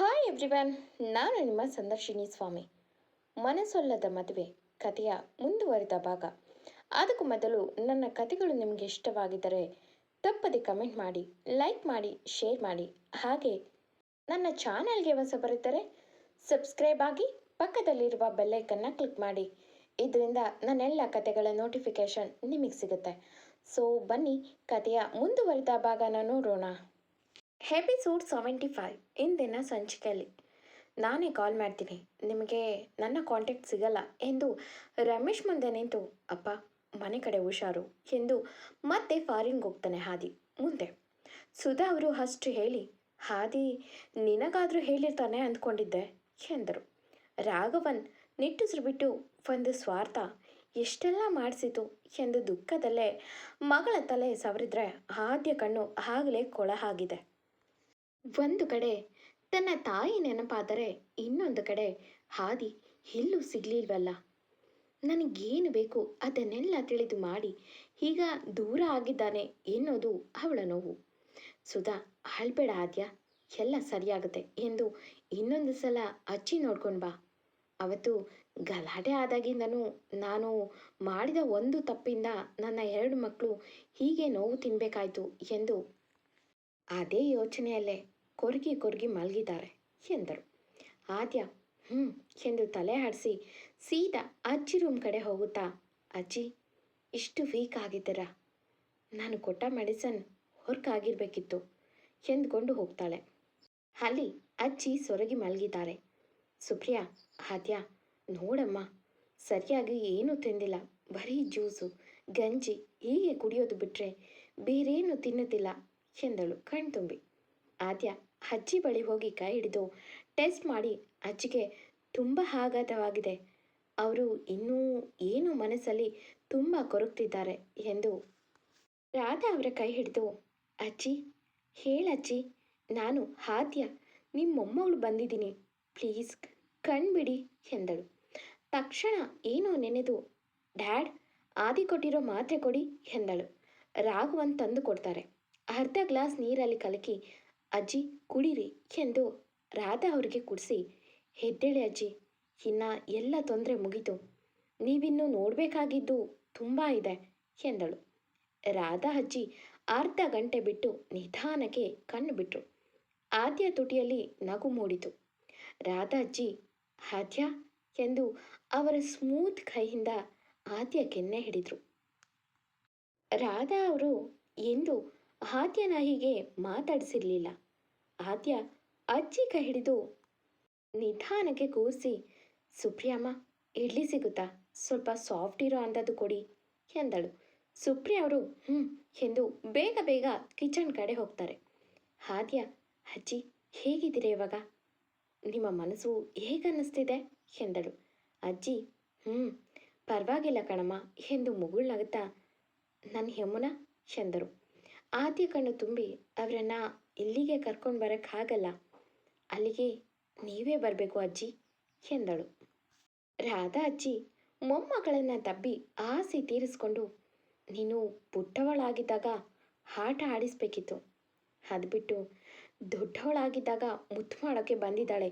Hi everyone, ನಾನು ನಿಮ್ಮ ಸಂದರ್ಶಿನಿ ಸ್ವಾಮಿ. ಮನಸೊಲ್ಲದ ಮದುವೆ ಕಥೆಯ ಮುಂದುವರಿದ ಭಾಗ. ಅದಕ್ಕೂ ಮೊದಲು ನನ್ನ ಕಥೆಗಳು ನಿಮಗೆ ಇಷ್ಟವಾಗಿದ್ದರೆ ತಪ್ಪದೆ ಕಮೆಂಟ್ ಮಾಡಿ, ಲೈಕ್ ಮಾಡಿ, ಶೇರ್ ಮಾಡಿ. ಹಾಗೆ ನನ್ನ ಚಾನೆಲ್ಗೆ ಹೊಸಬರಿದ್ದರೆ ಸಬ್ಸ್ಕ್ರೈಬ್ ಆಗಿ ಪಕ್ಕದಲ್ಲಿರುವ ಬೆಲ್ಲೈಕನ್ನ ಕ್ಲಿಕ್ ಮಾಡಿ. ಇದರಿಂದ ನನ್ನೆಲ್ಲ ಕಥೆಗಳ ನೋಟಿಫಿಕೇಷನ್ ನಿಮಗೆ ಸಿಗುತ್ತೆ. ಸೊ ಬನ್ನಿ ಕಥೆಯ ಮುಂದುವರಿದ ಭಾಗನ ನೋಡೋಣ. ಎಪಿಸೋಡ್ 75 ಇಂದಿನ ಸಂಚಿಕೆಯಲ್ಲಿ ನಾನೇ ಕಾಲ್ ಮಾಡ್ತೀನಿ, ನಿಮಗೆ ನನ್ನ ಕಾಂಟ್ಯಾಕ್ಟ್ ಸಿಗಲ್ಲ ಎಂದು ರಮೇಶ್ ಮುಂದೆ ನಿಂತು ಅಪ್ಪ ಮನೆ ಕಡೆ ಹುಷಾರು ಎಂದು ಮತ್ತೆ ಫಾರಿನ್ಗೆ ಹೋಗ್ತಾನೆ ಹಾದಿ. ಮುಂದೆ ಸುಧಾ ಅವರು ಅಷ್ಟು ಹೇಳಿ ಹಾದಿ ನಿನಗಾದರೂ ಹೇಳಿರ್ತಾನೆ ಅಂದ್ಕೊಂಡಿದ್ದೆ ಎಂದರು. ರಾಘವನ್ ನಿಟ್ಟುಸಿರು ಬಿಟ್ಟು ಒಂದು ಸ್ವಾರ್ಥ ಎಷ್ಟೆಲ್ಲ ಮಾಡಿಸಿತು ಎಂದು ದುಃಖದಲ್ಲೇ ಮಗಳ ತಲೆ ಸವರಿದ್ರೆ ಆದ್ಯ ಕಣ್ಣು ಆಗಲೇ ಕೊಳ ಆಗಿದೆ. ಒಂದು ಕಡೆ ತನ್ನ ತಾಯಿ ನೆನಪಾದರೆ ಇನ್ನೊಂದು ಕಡೆ ಹಾದಿ ಎಲ್ಲೂ ಸಿಗಲಿಲ್ವಲ್ಲ. ನನಗೇನು ಬೇಕು ಅದನ್ನೆಲ್ಲ ತಿಳಿದು ಮಾಡಿ ಈಗ ದೂರ ಆಗಿದ್ದಾನೆ ಎನ್ನೋದು ಅವಳ ನೋವು. ಸುಧಾ ಅಳ್ಬೇಡ ಆದ್ಯ, ಎಲ್ಲ ಸರಿಯಾಗುತ್ತೆ ಎಂದು ಇನ್ನೊಂದು ಸಲ ಅಚ್ಚಿ ನೋಡ್ಕೊಂಡು ಬಾ. ಅವತ್ತು ಗಲಾಟೆ ಆದಾಗಿಂದನೂ ನಾನು ಮಾಡಿದ ಒಂದು ತಪ್ಪಿಂದ ನನ್ನ 2 ಮಕ್ಕಳು ಹೀಗೆ ನೋವು ತಿನ್ನಬೇಕಾಯ್ತು ಎಂದು ಅದೇ ಯೋಚನೆಯಲ್ಲೇ ಕೊರಗಿ ಕೊರಗಿ ಮಲಗಿದ್ದಾರೆ ಎಂದರು. ಆದ್ಯ ಎಂದು ತಲೆ ಆಡಿಸಿ ಸೀದಾ ಅಜ್ಜಿ ರೂಮ್ ಕಡೆ ಹೋಗುತ್ತಾ, ಅಜ್ಜಿ ಇಷ್ಟು ವೀಕ್ ಆಗಿದ್ದೀರಾ, ನಾನು ಕೊಟ್ಟ ಮೆಡಿಸನ್ ವರ್ಕ್ ಆಗಿರಬೇಕಿತ್ತು ಎಂದುಕೊಂಡು ಹೋಗ್ತಾಳೆ. ಅಲ್ಲಿ ಅಜ್ಜಿ ಸೊರಗಿ ಮಲಗಿದ್ದಾರೆ. ಸುಪ್ರಿಯಾ, ಆದ್ಯ ನೋಡಮ್ಮ, ಸರಿಯಾಗಿ ಏನೂ ತಿಂದಿಲ್ಲ, ಬರೀ ಜ್ಯೂಸು ಗಂಜಿ ಹೀಗೆ ಕುಡಿಯೋದು ಬಿಟ್ಟರೆ ಬೇರೇನು ತಿನ್ನುತ್ತಿಲ್ಲ ಎಂದಳು ಕಣ್ತುಂಬಿ. ಆದ್ಯ ಅಜ್ಜಿ ಬಳಿ ಹೋಗಿ ಕೈ ಹಿಡಿದು ಟೆಸ್ಟ್ ಮಾಡಿ ಅಜ್ಜಿಗೆ ತುಂಬ ಆಘಾತವಾಗಿದೆ, ಅವರು ಇನ್ನೂ ಏನು ಮನಸ್ಸಲ್ಲಿ ತುಂಬ ಕೊರಗ್ತಿದ್ದಾರೆ ಎಂದು ರಾಧಾ ಅವರ ಕೈ ಹಿಡಿದು, ಅಜ್ಜಿ ಹೇಳಜ್ಜಿ, ನಾನು ಆದ್ಯ ನಿಮ್ಮ ಮೊಮ್ಮಗಳು ಬಂದಿದ್ದೀನಿ, ಪ್ಲೀಸ್ ಕಣ್ಬಿಡಿ ಎಂದಳು. ತಕ್ಷಣ ಏನೋ ನೆನೆದು, ಡ್ಯಾಡ್ ಆದಿ ಕೊಟ್ಟಿರೋ ಮಾತ್ರೆ ಕೊಡಿ ಎಂದಳು. ರಾಘವನ್ ತಂದು ಕೊಡ್ತಾರೆ. ಅರ್ಧ ಗ್ಲಾಸ್ ನೀರಲ್ಲಿ ಕಲಕಿ ಅಜ್ಜಿ ಕುಡೀರಿ ಎಂದು ರಾಧಾ ಅವರಿಗೆ ಕುಡಿಸಿ, ಎದ್ದೇಳಿ ಅಜ್ಜಿ, ಇನ್ನು ಎಲ್ಲ ತೊಂದರೆ ಮುಗಿತು, ನೀವಿನ್ನೂ ನೋಡಬೇಕಾಗಿದ್ದು ತುಂಬ ಇದೆ ಎಂದಳು. ರಾಧಾ ಅಜ್ಜಿ ಅರ್ಧ ಗಂಟೆ ಬಿಟ್ಟು ನಿಧಾನಕ್ಕೆ ಕಣ್ಣು ಬಿಟ್ಟರು. ಆದ್ಯ ತುಟಿಯಲ್ಲಿ ನಗು ಮೂಡಿತು. ರಾಧಾ ಅಜ್ಜಿ ಆದ್ಯ ಎಂದು ಅವರ ಸ್ಮೂತ್ ಕೈಯಿಂದ ಆದ್ಯ ಕೆನ್ನೆ ಹಿಡಿದ್ರು. ರಾಧಾ ಅವರು ಎಂದು ಆದ್ಯನ ಹೀಗೆ ಮಾತಾಡಿಸಿರಲಿಲ್ಲ. ಆದ್ಯ ಅಜ್ಜಿ ಕೈ ಹಿಡಿದು ನಿಧಾನಕ್ಕೆ ಕೂರಿಸಿ, ಸುಪ್ರಿಯಮ್ಮ ಇಡ್ಲಿ ಸಿಗುತ್ತಾ, ಸ್ವಲ್ಪ ಸಾಫ್ಟ್ ಇರೋ ಅಂಥದ್ದು ಕೊಡಿ ಎಂದಳು. ಸುಪ್ರಿಯ ಅವರು ಎಂದು ಬೇಗ ಬೇಗ ಕಿಚನ್ ಕಡೆ ಹೋಗ್ತಾರೆ. ಆದ್ಯ ಅಜ್ಜಿ ಹೇಗಿದ್ದೀರಿ ಇವಾಗ, ನಿಮ್ಮ ಮನಸ್ಸು ಹೇಗನ್ನಿಸ್ತಿದೆ ಎಂದಳು. ಅಜ್ಜಿ ಪರವಾಗಿಲ್ಲ ಕಣಮ್ಮ ಎಂದು ಮುಗುಳ್ನಗುತ್ತಾ, ನನ್ನ ಯಮುನಾ ಎಂದರು. ಆದ್ಯ ಕಣ್ಣು ತುಂಬಿ, ಅವರನ್ನು ಇಲ್ಲಿಗೆ ಕರ್ಕೊಂಡು ಬರೋಕ್ಕಾಗಲ್ಲ, ಅಲ್ಲಿಗೆ ನೀವೇ ಬರಬೇಕು ಅಜ್ಜಿ ಎಂದಳು. ರಾಧಾ ಅಜ್ಜಿ ಮೊಮ್ಮಗಳನ್ನು ತಬ್ಬಿ ಆಸೆ ತೀರಿಸ್ಕೊಂಡು, ನೀನು ಪುಟ್ಟವಳಾಗಿದ್ದಾಗ ಆಟ ಆಡಿಸ್ಬೇಕಿತ್ತು, ಅದು ಬಿಟ್ಟು ದೊಡ್ಡವಳಾಗಿದ್ದಾಗ ಮುದ್ದು ಮಾಡೋಕ್ಕೆ ಬಂದಿದ್ದಾಳೆ,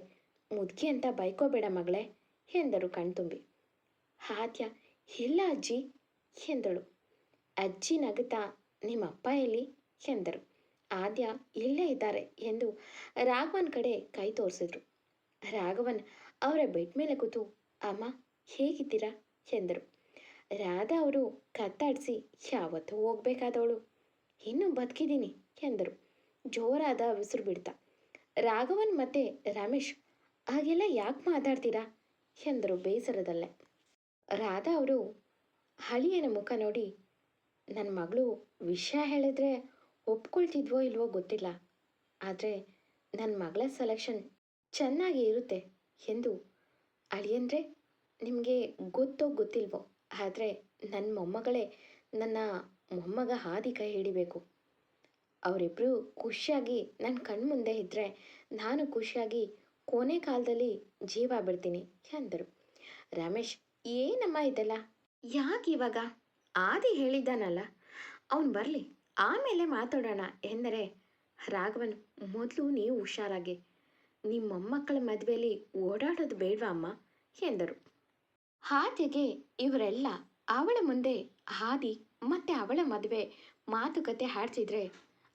ಮುದುಕಿ ಅಂತ ಬೈಕೋಬೇಡ ಮಗಳೇ ಎಂದರು ಕಣ್ತುಂಬಿ. ಆದ್ಯ ಇಲ್ಲ ಅಜ್ಜಿ ಎಂದಳು. ಅಜ್ಜಿ ನಗುತ್ತಾ, ನಿಮ್ಮ ಅಪ್ಪ ಎಲ್ಲಿ ಎಂದರು. ಆದ್ಯ ಇಲ್ಲೇ ಇದ್ದಾರೆ ಎಂದು ರಾಘವನ್ ಕಡೆ ಕೈ ತೋರಿಸಿದ್ರು. ರಾಘವನ್ ಅವರ ಬೆಡ್ ಮೇಲೆ ಕೂತು, ಅಮ್ಮ ಹೇಗಿದ್ದೀರಾ ಎಂದರು. ರಾಧಾ ಅವರು ಕತ್ತಾಡಿಸಿ, ಯಾವತ್ತೂ ಹೋಗ್ಬೇಕಾದವಳು, ಇನ್ನೂ ಬದುಕಿದ್ದೀನಿ ಎಂದರು ಜೋರಾದ ಉಸಿರು ಬಿಡ್ತಾ. ರಾಘವನ್ ಮತ್ತೆ ರಮೇಶ್ ಹಾಗೆಲ್ಲ ಯಾಕೆ ಮಾತಾಡ್ತೀರಾ ಎಂದರು ಬೇಸರದಲ್ಲೇ. ರಾಧಾ ಅವರು ಹಳಿಯನ ಮುಖ ನೋಡಿ, ನನ್ನ ಮಗಳು ವಿಷಯ ಹೇಳಿದ್ರೆ ಒಪ್ಕೊಳ್ತಿದ್ವೋ ಇಲ್ವೋ ಗೊತ್ತಿಲ್ಲ, ಆದರೆ ನನ್ನ ಮಗಳ ಸೆಲೆಕ್ಷನ್ ಚೆನ್ನಾಗಿ ಇರುತ್ತೆ ಎಂದು ಅಳಿಯಂದ್ರೆ ನಿಮಗೆ ಗೊತ್ತೋ ಗೊತ್ತಿಲ್ವೋ, ಆದರೆ ನನ್ನ ಮೊಮ್ಮಗಳೇ ನನ್ನ ಮೊಮ್ಮಗ ಹಾದಿ ಕೈ ಹಿಡಿಬೇಕು, ಅವರಿಬ್ಬರು ಖುಷಿಯಾಗಿ ನನ್ನ ಕಣ್ಮುಂದೆ ಇದ್ದರೆ ನಾನು ಖುಷಿಯಾಗಿ ಕೊನೆ ಕಾಲದಲ್ಲಿ ಜೀವ ಬಿಡ್ತೀನಿ ಎಂದರು. ರಮೇಶ್ ಏನಮ್ಮ ಇದೆಲ್ಲ, ಯಾಕೆ ಇವಾಗ, ಆದಿ ಹೇಳಿದ್ದಾನಲ್ಲ ಅವನು ಬರಲಿ ಆಮೇಲೆ ಮಾತಾಡೋಣ ಎಂದರೆ, ರಾಘವನ್ ಮೊದಲು ನೀವು ಹುಷಾರಾಗಿ, ನಿಮ್ಮ ಮೊಮ್ಮಕ್ಕಳ ಮದುವೆಯಲ್ಲಿ ಓಡಾಡೋದು ಬೇಡವಾ ಅಮ್ಮ ಎಂದರು. ಹಾದಿಗೆ ಇವರೆಲ್ಲ ಅವಳ ಮುಂದೆ ಹಾದಿ ಮತ್ತೆ ಅವಳ ಮದುವೆ ಮಾತುಕತೆ ಹಾಡ್ತಿದ್ರೆ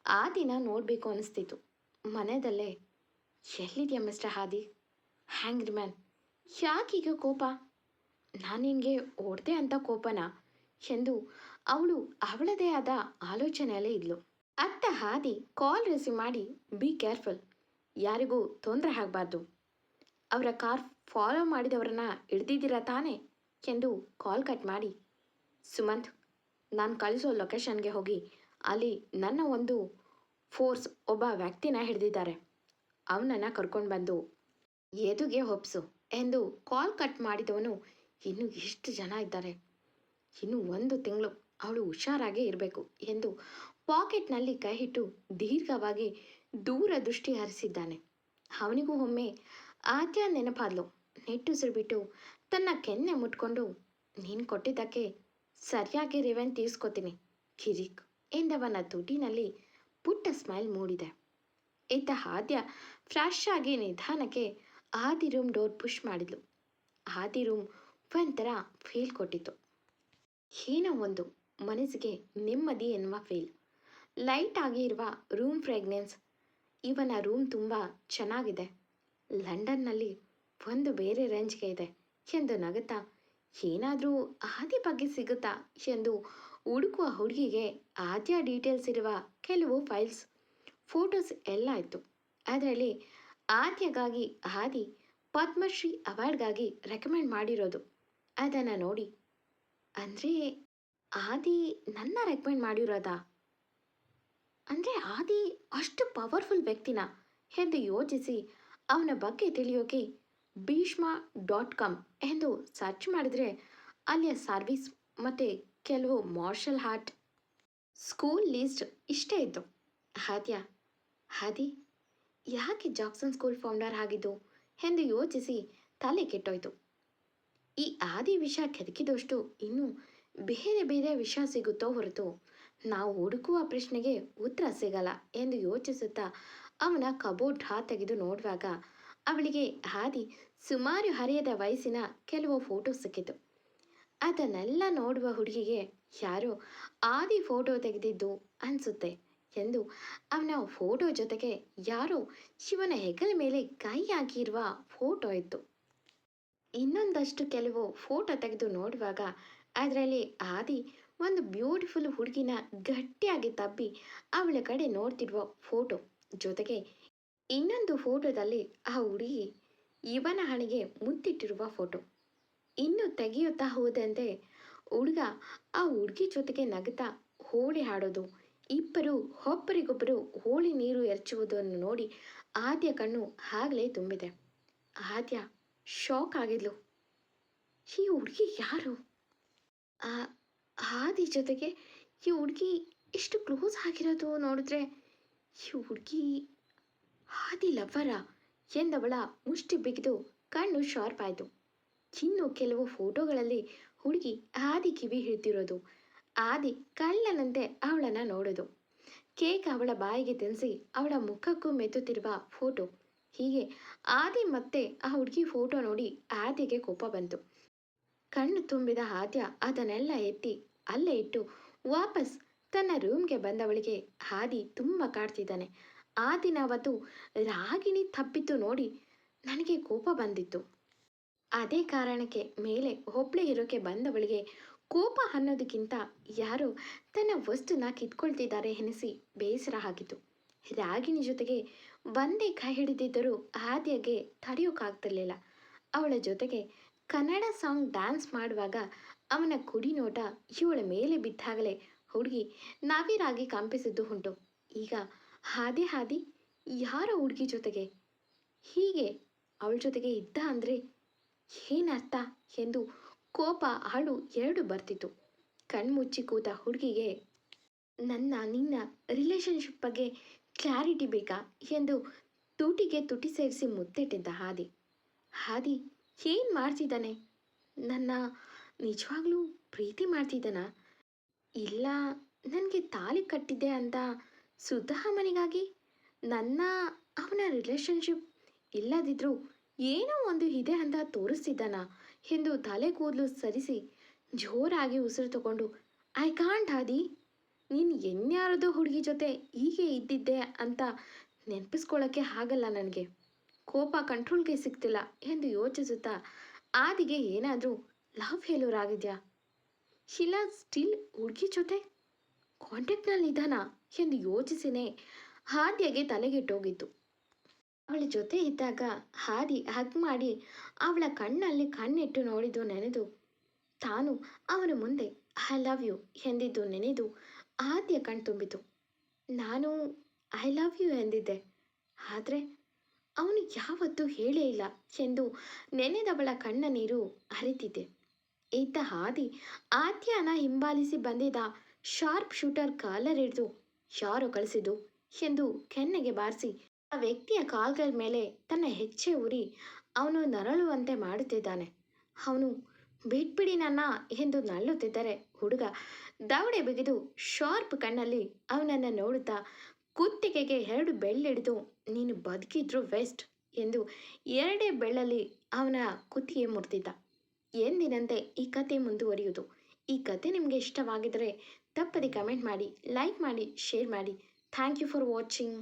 ಆದಿನ ನೋಡಬೇಕು ಅನಿಸ್ತಿತ್ತು. ಮನೆಯಲ್ಲೇ ಎಲ್ಲಿದೆಯಾ ಮಿಸ್ಟರ್ ಹಾದಿ, ಹ್ಯಾಂಗ್ರಿ ಮ್ಯಾನ್, ಯಾಕೀಗ ಕೋಪ, ನಾನು ನಿನಗೆ ಹೊಡೆದೆ ಅಂತ ಕೋಪನಾ ಎಂದು ಅವಳು ಅವಳದೇ ಆದ ಆಲೋಚನೆಯಲ್ಲೇ ಇದ್ಲು. ಅತ್ತ ಹಾದಿ ಕಾಲ್ ರಿಸೀವ್ ಮಾಡಿ, ಬಿ ಕೇರ್ಫುಲ್, ಯಾರಿಗೂ ತೊಂದರೆ ಆಗಬಾರ್ದು, ಅವರ ಕಾರ್ ಫಾಲೋ ಮಾಡಿದವರನ್ನ ಹಿಡ್ದಿದ್ದೀರಾ ತಾನೇ ಎಂದು ಕಾಲ್ ಕಟ್ ಮಾಡಿ, ಸುಮಂತ್, ನಾನು ಕಳಿಸೋ ಲೊಕೇಶನ್ಗೆ ಹೋಗಿ ಅಲ್ಲಿ ನನ್ನ ಒಂದು ಫೋರ್ಸ್ ಒಬ್ಬ ವ್ಯಕ್ತಿನ ಹಿಡಿದಿದ್ದಾರೆ, ಅವನನ್ನು ಕರ್ಕೊಂಡು ಬಂದು ಎದುಗೆ ಒಪ್ಸು ಎಂದು ಕಾಲ್ ಕಟ್ ಮಾಡಿದವನು, ಇನ್ನು ಎಷ್ಟು ಜನ ಇದ್ದಾರೆ, ಇನ್ನು 1 ತಿಂಗಳು ಅವಳು ಹುಷಾರಾಗೇ ಇರಬೇಕು ಎಂದು ಪಾಕೆಟ್ನಲ್ಲಿ ಕೈ ಇಟ್ಟು ದೀರ್ಘವಾಗಿ ದೂರ ದೃಷ್ಟಿ ಹರಿಸಿದ್ದಾನೆ. ಅವನಿಗೂ ಒಮ್ಮೆ ಆದ್ಯ ನೆನಪಾದ್ಲು. ನಿಟ್ಟುಸಿರು ಬಿಟ್ಟು ತನ್ನ ಕೆನ್ನೆ ಮುಟ್ಕೊಂಡು, ನೀನು ಕೊಟ್ಟಿದ್ದಕ್ಕೆ ಸರಿಯಾಗಿ ರಿವೆಂಜ್ ತೀರ್ಸ್ಕೊತೀನಿ ಕಿರಿಕ್ ಎಂದವನ ತುಟಿನಲ್ಲಿ ಪುಟ್ಟ ಸ್ಮೈಲ್ ಮೂಡಿದೆ. ಇತ್ತ ಆದ್ಯ ಫ್ರೆಶ್ ಆಗಿ ನಿಧಾನಕ್ಕೆ ಆದಿ ರೂಮ್ ಡೋರ್ ಪುಷ್ ಮಾಡಿದ್ಲು. ಆದಿ ರೂಮ್ ಒಂಥರ ಫೀಲ್ ಕೊಟ್ಟಿತ್ತು. ಏನೋ ಒಂದು ಮನಸ್ಸಿಗೆ ನೆಮ್ಮದಿ ಎನ್ನುವ ಫೀಲ್. ಲೈಟ್ ಆಗಿ ಇರುವ ರೂಮ್ ಫ್ರೇಗ್ನೆನ್ಸ್. ಇವನ ರೂಮ್ ತುಂಬ ಚೆನ್ನಾಗಿದೆ, ಲಂಡನ್ನಲ್ಲಿ ಒಂದು ಬೇರೆ ರೇಂಜ್ಗೆ ಇದೆ ಎಂದು ನಗುತ್ತಾ, ಏನಾದರೂ ಆದಿ ಬಗ್ಗೆ ಸಿಗುತ್ತಾ ಎಂದು ಹುಡುಕುವ ಹುಡುಗಿಗೆ ಆದ್ಯ ಡೀಟೇಲ್ಸ್ ಇರುವ ಕೆಲವು ಫೈಲ್ಸ್, ಫೋಟೋಸ್ ಎಲ್ಲ ಇತ್ತು. ಅದರಲ್ಲಿ ಆದ್ಯಗಾಗಿ ಆದಿ ಪದ್ಮಶ್ರೀ ಅವಾರ್ಡ್ಗಾಗಿ ರೆಕಮೆಂಡ್ ಮಾಡಿರೋದು. ಅದನ್ನು ನೋಡಿ, ಅಂದರೆ ಆದಿ ನನ್ನ ರೆಕಮೆಂಡ್ ಮಾಡಿರೋದಾ, ಅಂದರೆ ಆದಿ ಅಷ್ಟು ಪವರ್ಫುಲ್ ವ್ಯಕ್ತಿನ ಎಂದು ಯೋಚಿಸಿ ಅವನ ಬಗ್ಗೆ ತಿಳಿಯೋಕೆ ಭೀಷ್ಮ.com ಎಂದು ಸರ್ಚ್ ಮಾಡಿದರೆ ಅಲ್ಲಿಯ ಸರ್ವಿಸ್ ಮತ್ತು ಕೆಲವು ಮಾರ್ಷಲ್ ಆರ್ಟ್ ಸ್ಕೂಲ್ ಲೀಸ್ಟ್ ಇಷ್ಟೇ ಇತ್ತು. ಆದಿ ಯಾಕೆ ಜಾಕ್ಸನ್ ಸ್ಕೂಲ್ ಫೌಂಡರ್ ಆಗಿದ್ದು ಎಂದು ಯೋಚಿಸಿ ತಲೆ ಕೆಟ್ಟೋಯ್ತು. ಈ ಆದಿ ವಿಷಯ ಕೆದಕಿದಷ್ಟು ಇನ್ನೂ ಬೇರೆ ಬೇರೆ ವಿಷಯ ಸಿಗುತ್ತೋ ಹೊರತು ನಾವು ಹುಡುಕುವ ಪ್ರಶ್ನೆಗೆ ಉತ್ತರ ಸಿಗಲ್ಲ ಎಂದು ಯೋಚಿಸುತ್ತಾ ಅವನ ಕಬೋರ್ಡ್ ತೆಗೆದು ನೋಡುವಾಗ ಅವಳಿಗೆ ಆದಿ ಸುಮಾರು ಹರಿಯದ ವಯಸ್ಸಿನ ಕೆಲವು ಫೋಟೋ ಸಿಕ್ಕಿತು. ಅದನ್ನೆಲ್ಲ ನೋಡುವ ಹುಡುಗಿಗೆ ಯಾರೋ ಆದಿ ಫೋಟೋ ತೆಗೆದಿದ್ದು ಅನಿಸುತ್ತೆ ಎಂದು ಅವನ ಫೋಟೋ ಜೊತೆಗೆ ಯಾರೋ ಶಿವನ ಹೆಗಲ ಮೇಲೆ ಕೈ ಹಾಕಿರುವ ಫೋಟೋ ಇತ್ತು. ಇನ್ನೊಂದಷ್ಟು ಕೆಲವು ಫೋಟೋ ತೆಗೆದು ನೋಡುವಾಗ ಅದರಲ್ಲಿ ಆದಿ ಒಂದು ಬ್ಯೂಟಿಫುಲ್ ಹುಡುಗಿನ ಗಟ್ಟಿಯಾಗಿ ತಬ್ಬಿ ಅವಳ ಕಡೆ ನೋಡ್ತಿರುವ ಫೋಟೋ ಜೊತೆಗೆ ಇನ್ನೊಂದು ಫೋಟೋದಲ್ಲಿ ಆ ಹುಡುಗಿ ಇವನ ಹಣೆಗೆ ಮುತ್ತಿಟ್ಟಿರುವ ಫೋಟೋ. ಇನ್ನು ತೆಗೆಯುತ್ತಾ ಹೋದಂತೆ ಹುಡುಗ ಆ ಹುಡುಗಿ ಜೊತೆಗೆ ನಗುತ್ತಾ ಹೋಳಿ ಹಾಡೋದು, ಇಬ್ಬರು ಒಬ್ಬರಿಗೊಬ್ಬರು ಹೋಳಿ ನೀರು ಎರಚುವುದನ್ನು ನೋಡಿ ಆದ್ಯ ಕಣ್ಣು ಆಗಲೇ ತುಂಬಿದೆ. ಆದ್ಯ ಶಾಕ್ ಆಗಿದ್ಲು. ಈ ಹುಡುಗಿ ಯಾರು? ಆದಿ ಜೊತೆಗೆ ಈ ಹುಡುಗಿ ಇಷ್ಟು ಕ್ಲೋಸ್ ಆಗಿರೋದು ನೋಡಿದ್ರೆ ಈ ಹುಡುಗಿ ಆದಿ ಲವ್ವರ ಎಂದವಳ ಮುಷ್ಟಿ ಬಿಗಿದು ಕಣ್ಣು ಶಾರ್ಪ್ ಆಯಿತು. ಇನ್ನು ಕೆಲವು ಫೋಟೋಗಳಲ್ಲಿ ಹುಡುಗಿ ಆದಿ ಕಿವಿ ಹಿಡಿದಿರೋದು, ಆದಿ ಕಳ್ಳನಂತೆ ಅವಳನ್ನು ನೋಡೋದು, ಕೇಕ್ ಅವಳ ಬಾಯಿಗೆ ತಿನ್ನಿಸಿ ಅವಳ ಮುಖಕ್ಕೂ ಮೆತ್ತುತ್ತಿರುವ ಫೋಟೋ. ಹೀಗೆ ಆದಿ ಮತ್ತೆ ಆ ಹುಡುಗಿ ಫೋಟೋ ನೋಡಿ ಆದಿಗೆ ಕೋಪ ಬಂತು. ಕಣ್ಣು ತುಂಬಿದ ಆದ್ಯ ಅದನ್ನೆಲ್ಲ ಎತ್ತಿ ಅಲ್ಲೇ ಇಟ್ಟು ವಾಪಸ್ ತನ್ನ ರೂಮ್ಗೆ ಬಂದವಳಿಗೆ ಆದಿ ತುಂಬ ಕಾಡ್ತಿದ್ದಾನೆ. ಆ ದಿನ ಅವತ್ತು ರಾಗಿಣಿ ತಪ್ಪಿದ್ದು ನೋಡಿ ನನಗೆ ಕೋಪ ಬಂದಿತ್ತು. ಅದೇ ಕಾರಣಕ್ಕೆ ಮೇಲೆ ಒಬ್ಳೆ ಇರೋಕೆ ಬಂದವಳಿಗೆ ಕೋಪ ಅನ್ನೋದಕ್ಕಿಂತ ಯಾರೋ ತನ್ನ ವಸ್ತುನ ಕಿತ್ಕೊಳ್ತಿದ್ದಾರೆ ಎನಿಸಿ ಬೇಸರ ಆಗಿತ್ತು. ರಾಗಿಣಿ ಜೊತೆಗೆ ಒಂದೇ ಕೈ ಹಿಡಿದಿದ್ದರೂ ಆದ್ಯಗೆ ತಡೆಯೋಕ್ಕಾಗ್ತಿರ್ಲಿಲ್ಲ. ಅವಳ ಜೊತೆಗೆ ಕನ್ನಡ ಸಾಂಗ್ ಡ್ಯಾನ್ಸ್ ಮಾಡುವಾಗ ಅವನ ಕುಡಿ ನೋಟ ಇವಳ ಮೇಲೆ ಬಿದ್ದಾಗಲೇ ಹುಡುಗಿ ನವಿರಾಗಿ ಕಂಪಿಸಿದ್ದು ಉಂಟು. ಈಗ ಹಾದಿ ಯಾರ ಹುಡುಗಿ ಜೊತೆಗೆ ಹೀಗೆ ಅವಳ ಜೊತೆಗೆ ಇದ್ದ ಅಂದರೆ ಏನರ್ಥ ಎಂದು ಕೋಪ ಅಳು ಎರಡು ಬರ್ತಿತ್ತು. ಕಣ್ಮುಚ್ಚಿ ಕೂತ ಹುಡುಗಿಗೆ ನಿನ್ನ ರಿಲೇಷನ್ಶಿಪ್ ಬಗ್ಗೆ ಕ್ಲಾರಿಟಿ ಬೇಕಾ ಎಂದು ತುಟಿಗೆ ತುಟಿ ಸೇರಿಸಿ ಮುತ್ತಿಟ್ಟಿದ್ದ ಹಾದಿ ಏನು ಮಾಡ್ತಿದ್ದಾನೆ? ನನ್ನ ನಿಜವಾಗ್ಲೂ ಪ್ರೀತಿ ಮಾಡ್ತಿದ್ದಾನ? ಇಲ್ಲ ನನಗೆ ತಾಳಿ ಕಟ್ಟಿದ್ದೆ ಅಂತ ಸುಧಾಮನಿಗಾಗಿ ನನ್ನ ಅವನ ರಿಲೇಷನ್ಶಿಪ್ ಇಲ್ಲದಿದ್ರೂ ಏನೋ ಒಂದು ಇದೆ ಅಂತ ತೋರಿಸ್ತಿದ್ದಾನ ಎಂದು ತಲೆ ಕೂದಲು ಸರಿಸಿ ಜೋರಾಗಿ ಉಸಿರು ತಗೊಂಡು, ಐ ಕಾಂಟ್ ಆದಿ, ನೀನು ಎನ್ಯಾರದೋ ಹುಡುಗಿ ಜೊತೆ ಹೀಗೆ ಇದ್ದಿದ್ದೆ ಅಂತ ನೆನಪಿಸ್ಕೊಳ್ಳೋಕ್ಕೆ ಆಗಲ್ಲ ನನಗೆ. ಕೋಪ ಕಂಟ್ರೋಲ್ಗೆ ಸಿಗ್ತಿಲ್ಲ ಎಂದು ಯೋಚಿಸುತ್ತಾ ಆದಿಗೆ ಏನಾದರೂ ಲವ್ ಫೇಲ್ಯೂರ್ ಆಗಿದೆಯಾ, ಇಲ್ಲ ಸ್ಟಿಲ್ ಹುಡುಗಿ ಜೊತೆ ಕಾಂಟ್ಯಾಕ್ಟ್ನಲ್ಲಿದ್ದಾನಾ ಎಂದು ಯೋಚಿಸಿನೇ ಆದ್ಯಗೆ ತಲೆಗೆಟ್ಟೋಗಿತ್ತು. ಅವಳ ಜೊತೆ ಇದ್ದಾಗ ಹಾದಿ ಹಗ್ ಮಾಡಿ ಅವಳ ಕಣ್ಣಲ್ಲಿ ಕಣ್ಣಿಟ್ಟು ನೋಡಿದ್ದು ನೆನೆದು, ತಾನು ಅವನ ಮುಂದೆ ಐ ಲವ್ ಯು ಎಂದಿದ್ದು ನೆನೆದು ಆದ್ಯ ಕಣ್ತುಂಬಿತು. ನಾನು ಐ ಲವ್ ಯು ಎಂದಿದ್ದೆ, ಆದರೆ ಅವನು ಯಾವತ್ತೂ ಹೇಳೇ ಇಲ್ಲ ಎಂದು ನೆನೆದವಳ ಕಣ್ಣ ನೀರು ಹರಿತಿದ್ದೆ. ಇದ್ದ ಹಾದಿ ಆದ್ಯನ ಹಿಂಬಾಲಿಸಿ ಬಂದಿದ್ದ ಶಾರ್ಪ್ ಶೂಟರ್ ಕಾಲರ್ ಹಿಡಿದು ಯಾರೋ ಕಳಿಸಿದ್ದು ಎಂದು ಕೆನ್ನೆಗೆ ಬಾರಿಸಿ ಆ ವ್ಯಕ್ತಿಯ ಕಾಲ್ಗಳ ಮೇಲೆ ತನ್ನ ಹೆಜ್ಜೆ ಉರಿ ಅವನು ನರಳುವಂತೆ ಮಾಡುತ್ತಿದ್ದಾನೆ. ಅವನು ಬಿಟ್ಬಿಡಿ ನನ್ನ ಎಂದು ನಲ್ಲುತ್ತಿದ್ದರೆ ಹುಡುಗ ದವಡೆ ಬಿಗಿದು ಶಾರ್ಪ್ ಕಣ್ಣಲ್ಲಿ ಅವನನ್ನು ನೋಡುತ್ತಾ ಕುತ್ತಿಗೆಗೆ 2 ಬೆಳ್ಳಿಡಿದು, ನೀನು ಬದುಕಿದ್ರು ವೆಸ್ಟ್ ಎಂದು 2 ಬೆಳ್ಳಲ್ಲಿ ಅವನ ಕುತ್ತಿಗೆ ಮುರಿದಿದ್ದ. ಎಂದಿನಂತೆ ಈ ಕತೆ ಮುಂದುವರಿಯುವುದು. ಈ ಕತೆ ನಿಮಗೆ ಇಷ್ಟವಾಗಿದ್ದರೆ ತಪ್ಪದೆ ಕಮೆಂಟ್ ಮಾಡಿ, ಲೈಕ್ ಮಾಡಿ, ಶೇರ್ ಮಾಡಿ. Thank you for watching.